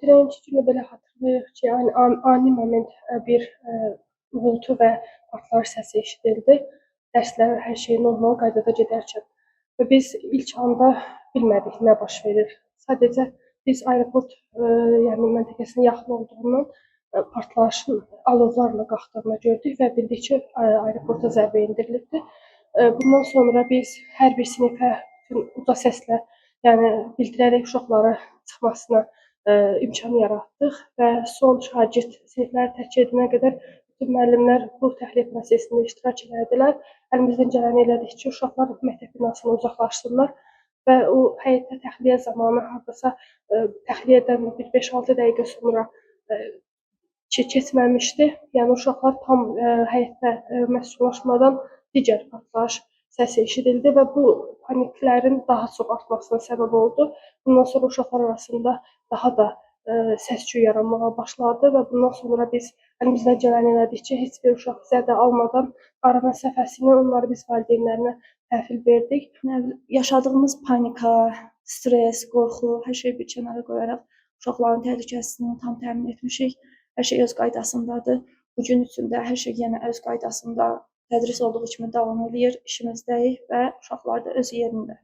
birinci günü belə xatırlayırıq ki, ani moment bir uğultu və partlayış səsi eşidildi. Dərslər, hər şey normal qaydada gedərkən və biz ilk anda bilmədik nə baş verir. Sadəcə biz aeroport yəni məntəqəsinə yaxın olduğundan partlayışın alovlarla qalxdığını gördük və bildik ki, aeroporta zərbə endirilibdir. Bundan sonra biz hər bir sinifə uca səslə, yəni bildirərək uşaqlara çıxmasına imkan yaratdıq və son şagird sinifləri tərk edənə qədər bütün müəllimlər bu təxliyə prosesində iştirak elədilər. Əlimizdən gələni elədik ki, uşaqlar məktəb binasından uzaqlaşsınlar və o həyətdə təxliyə zamanı hardasa təxliyədən bir 5-6 dəqiqə sonra keçməmişdi. Yəni uşaqlar tam həyətdə məskunlaşmadan digər partlayış səsi eşidildi və bu paniklərin daha çox artmasına səbəb oldu. Bundan sonra uşaqlar arasında daha da səs-küy yaranmağa başladı və bundan sonra biz əlimizdən gələni elədik ki, heç bir uşaq zədə almadan ara məsafəsi ilə onları biz valideynlərinə təhvil verdik. Yaşadığımız panika, stres, qorxu, hər şeyi bir kənara qoyaraq uşaqların təhlükəsizliyini tam təmin etmişik. Hər şey öz qaydasındadır. Bu gün üçün də hər şey yenə öz qaydasında tədris olduğu kimi davam edir, işimizdəyik və uşaqlar da öz yerində.